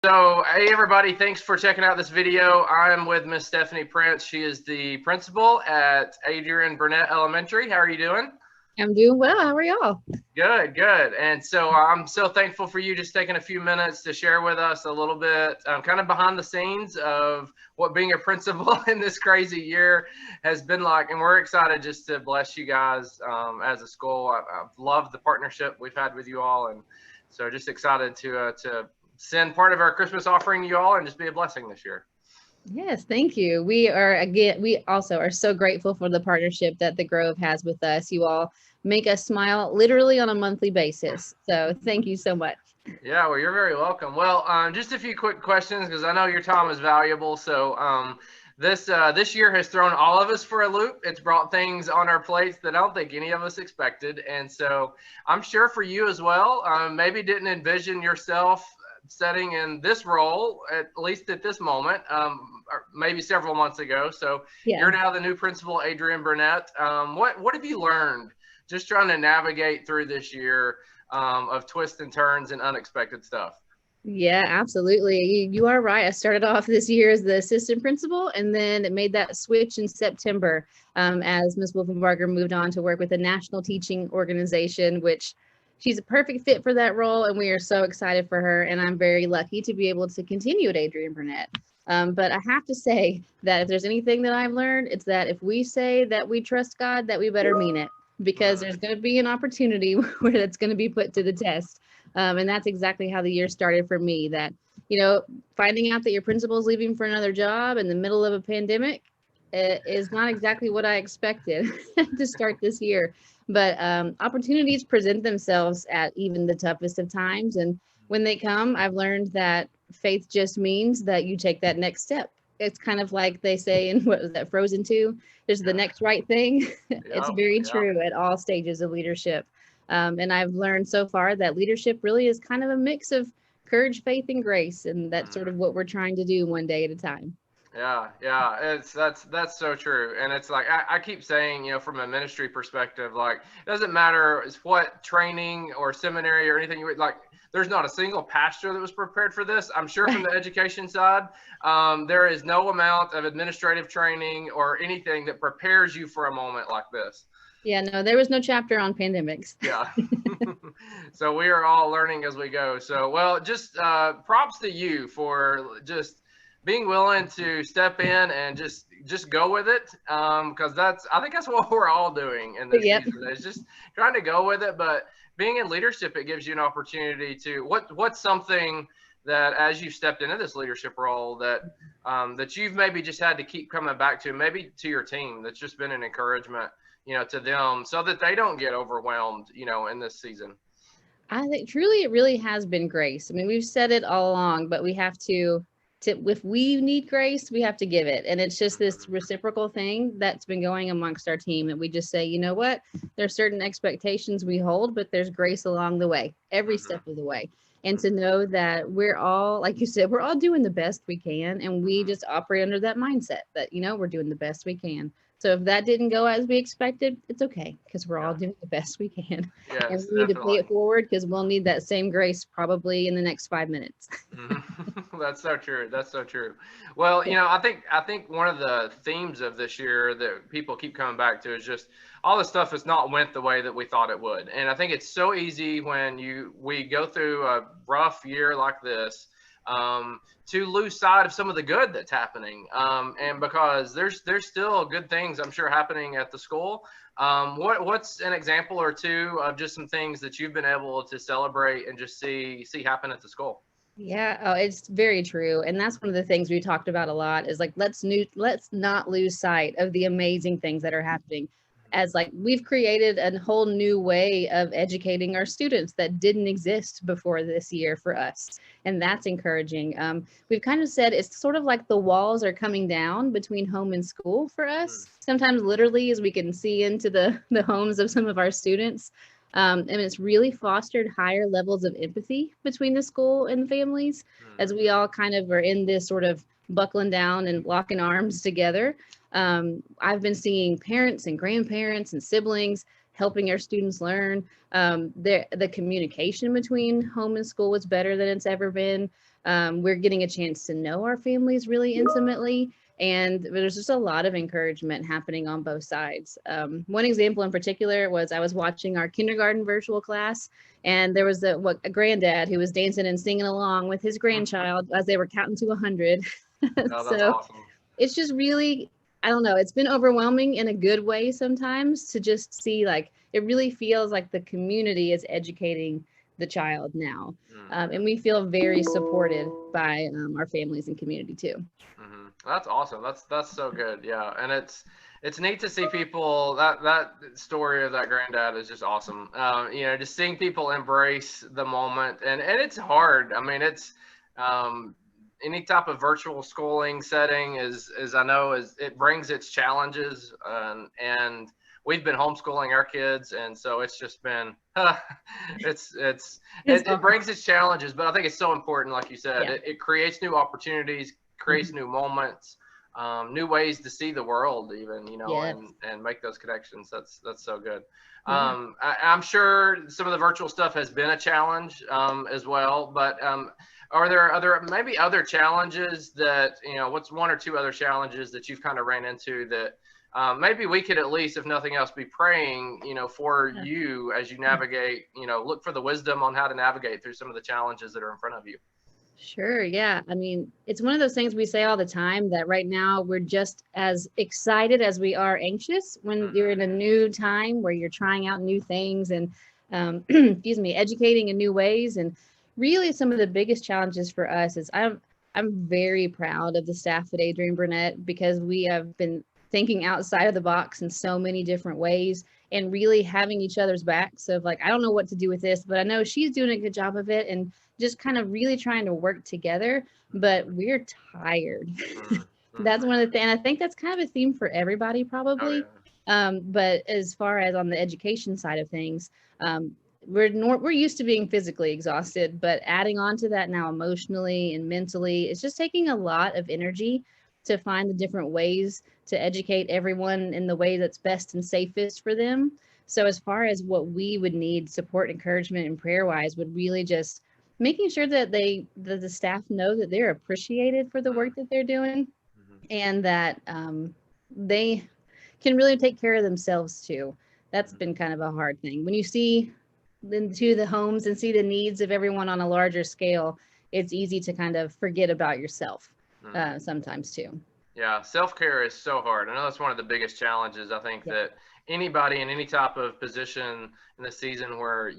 So, hey everybody, thanks for checking out this video. I'm with Miss Stephanie Prince. She is the principal at Adrian Burnett Elementary. How are you doing? I'm doing well. How are y'all? Good, good. And so I'm so thankful for you just taking a few minutes to share with us a little bit, kind of behind the scenes of what being a principal in this crazy year has been like. And we're excited just to bless you guys as a school. I've loved the partnership we've had with you all, and so just excited to send part of our Christmas offering to you all and just be a blessing this year. Yes, thank you. We also are so grateful for the partnership that the Grove has with us. You all make us smile literally on a monthly basis. So thank you so much. Yeah, well, you're very welcome. Well, just a few quick questions because I know your time is valuable. So, this year has thrown all of us for a loop. It's brought things on our plates that I don't think any of us expected, and so I'm sure for you as well. Maybe didn't envision yourself setting in this role at least at this moment. Or maybe several months ago. So Yeah. you're now the new principal, Adrian Burnett. What have you learned just trying to navigate through this year? Of twists and turns and unexpected stuff. Yeah, absolutely. You are right. I started off this year as the assistant principal and then it made that switch in September as Ms. Wolfenbarger moved on to work with a national teaching organization, which she's a perfect fit for that role. And we are so excited for her. And I'm very lucky to be able to continue at Adrian Burnett. But I have to say that if there's anything that I've learned, it's that if we say that we trust God, that we better mean it because there's going to be an opportunity where that's going to be put to the test. And that's exactly how the year started for me. That, finding out that your principal is leaving for another job in the middle of a pandemic is not exactly what I expected to start this year. But opportunities present themselves at even the toughest of times. And when they come, I've learned that faith just means that you take that next step. It's kind of like they say in what was that, Frozen 2? There's the next right thing. It's Yep, very yep. true at all stages of leadership. And I've learned so far that leadership really is kind of a mix of courage, faith, and grace. And that's sort of what we're trying to do one day at a time. Yeah, yeah, that's so true, and it's like I keep saying, from a ministry perspective, like it doesn't matter what training or seminary or anything like. There's not a single pastor that was prepared for this. I'm sure from the education side, there is no amount of administrative training or anything that prepares you for a moment like this. Yeah, no, there was no chapter on pandemics. Yeah. So we are all learning as we go. So, well, just props to you for just being willing to step in and just go with it. Because I think that's what we're all doing in this Yep. season. It's just trying to go with it. But being in leadership, it gives you an opportunity to what's something that as you've stepped into this leadership role that you've maybe just had to keep coming back to, maybe to your team, that's just been an encouragement to them so that they don't get overwhelmed, in this season. I think truly it really has been grace. I mean, we've said it all along, but we have to if we need grace, we have to give it. And it's just this reciprocal thing that's been going amongst our team that we just say, you know what, there's certain expectations we hold, but there's grace along the way, every step of the way. And to know that we're all, like you said, we're all doing the best we can. And we just operate under that mindset that, we're doing the best we can. So if that didn't go as we expected, it's okay because we're all doing the best we can. And Yes, we need to pay definitely. it forward because we'll need that same grace probably in the next 5 minutes. That's so true. That's so true. Well, I think one of the themes of this year that people keep coming back to is just all the stuff has not went the way that we thought it would. And I think it's so easy when we go through a rough year like this to lose sight of some of the good that's happening. And because there's still good things I'm sure happening at the school. What's an example or two of just some things that you've been able to celebrate and just see happen at the school? Yeah, oh, it's very true. And that's one of the things we talked about a lot is like let's not lose sight of the amazing things that are happening. As like we've created a whole new way of educating our students that didn't exist before this year for us. And that's encouraging. We've kind of said it's sort of like the walls are coming down between home and school for us. Sometimes literally as we can see into the homes of some of our students. And it's really fostered higher levels of empathy between the school and the families as we all kind of are in this sort of buckling down and locking arms together. I've been seeing parents and grandparents and siblings helping our students learn. The communication between home and school is better than it's ever been. We're getting a chance to know our families really intimately. And there's just a lot of encouragement happening on both sides. One example in particular was I was watching our kindergarten virtual class, and there was a granddad who was dancing and singing along with his grandchild as they were counting to 100. Oh, that's So awesome. it's just really, I don't know, it's been overwhelming in a good way sometimes to just see, like, it really feels like the community is educating the child now. And we feel very supported by our families and community too. That's awesome. That's so good. Yeah, and it's neat to see people. That story of that granddad is just awesome. Just seeing people embrace the moment, and it's hard. I mean, it's any type of virtual schooling setting is I know is it brings its challenges, and we've been homeschooling our kids, and so it's just been it brings its challenges, but I think it's so important, like you said, Yeah. it creates new opportunities, creates new moments, new ways to see the world, even, Yes. and make those connections. That's so good. Yeah. I'm sure some of the virtual stuff has been a challenge as well, but are there maybe other challenges that, what's one or two other challenges that you've kind of ran into that maybe we could at least, if nothing else, be praying, for you as you navigate, look for the wisdom on how to navigate through some of the challenges that are in front of you. Sure. Yeah. I mean, it's one of those things we say all the time that right now we're just as excited as we are anxious when you're in a new time where you're trying out new things and, excuse me, educating in new ways. And really, some of the biggest challenges for us is I'm very proud of the staff at Adrian Burnett because we have been thinking outside of the box in so many different ways and really having each other's backs of like, I don't know what to do with this, but I know she's doing a good job of it. And just kind of really trying to work together, but we're tired. That's one of the things, and I think that's kind of a theme for everybody probably. Oh, yeah. But as far as on the education side of things, we're used to being physically exhausted, but adding on to that now emotionally and mentally, it's just taking a lot of energy to find the different ways to educate everyone in the way that's best and safest for them. So as far as what we would need support, encouragement, and prayer wise would really just making sure that the staff know that they're appreciated for the work that they're doing and that they can really take care of themselves too. That's been kind of a hard thing. When you see into the homes and see the needs of everyone on a larger scale, it's easy to kind of forget about yourself sometimes too. Yeah, self-care is so hard. I know that's one of the biggest challenges. I think that anybody in any type of position in the season where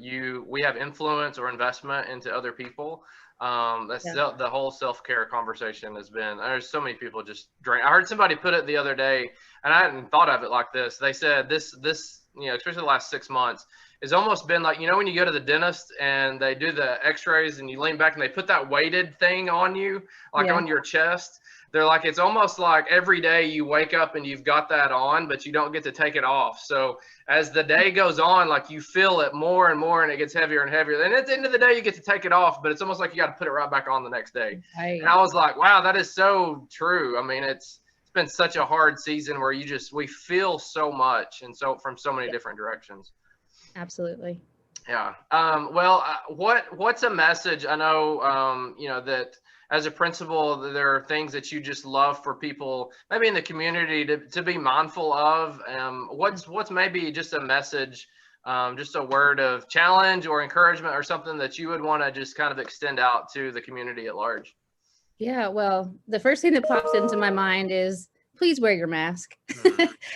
we have influence or investment into other people, the whole self-care conversation has been, there's so many people just drain. I heard somebody put it the other day, and I hadn't thought of it like this. They said this, especially the last 6 months, it's almost been like, when you go to the dentist and they do the x-rays and you lean back and they put that weighted thing on you, like on your chest. They're like, it's almost like every day you wake up and you've got that on, but you don't get to take it off. So as the day goes on, like you feel it more and more and it gets heavier and heavier. And at the end of the day, you get to take it off, but it's almost like you got to put it right back on the next day. Right. And I was like, wow, that is so true. I mean, it's been such a hard season where we feel so much and so from so many different directions. Absolutely. Yeah. What's a message? I know, that as a principal, there are things that you just love for people, maybe in the community to be mindful of. What's maybe just a message, just a word of challenge or encouragement or something that you would want to just kind of extend out to the community at large? Yeah, well, the first thing that pops into my mind is please wear your mask.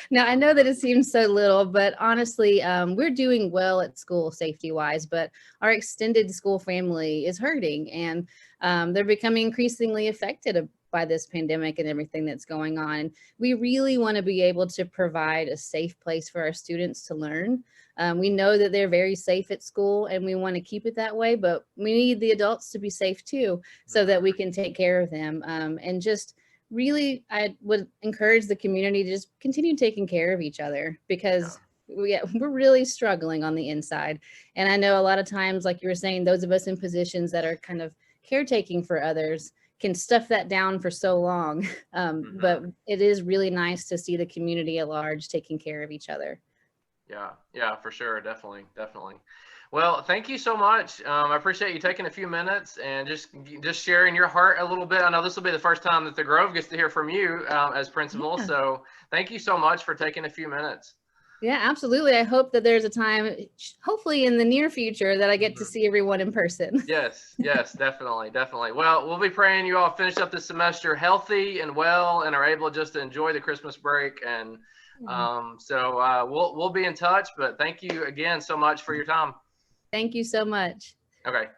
Now, I know that it seems so little, but honestly, we're doing well at school safety wise, but our extended school family is hurting and they're becoming increasingly affected by this pandemic and everything that's going on. And we really want to be able to provide a safe place for our students to learn. We know that they're very safe at school and we want to keep it that way, but we need the adults to be safe too, so that we can take care of them. And just really, I would encourage the community to just continue taking care of each other because we're really struggling on the inside. And I know a lot of times, like you were saying, those of us in positions that are kind of caretaking for others can stuff that down for so long. But it is really nice to see the community at large taking care of each other. Yeah, for sure. Definitely. Well, thank you so much. I appreciate you taking a few minutes and just sharing your heart a little bit. I know this will be the first time that the Grove gets to hear from you as principal. Yeah. So thank you so much for taking a few minutes. Yeah, absolutely. I hope that there's a time, hopefully in the near future, that I get to see everyone in person. Yes, yes, definitely, definitely. Well, we'll be praying you all finish up this semester healthy and well and are able just to enjoy the Christmas break. And we'll be in touch. But thank you again so much for your time. Thank you so much. Okay.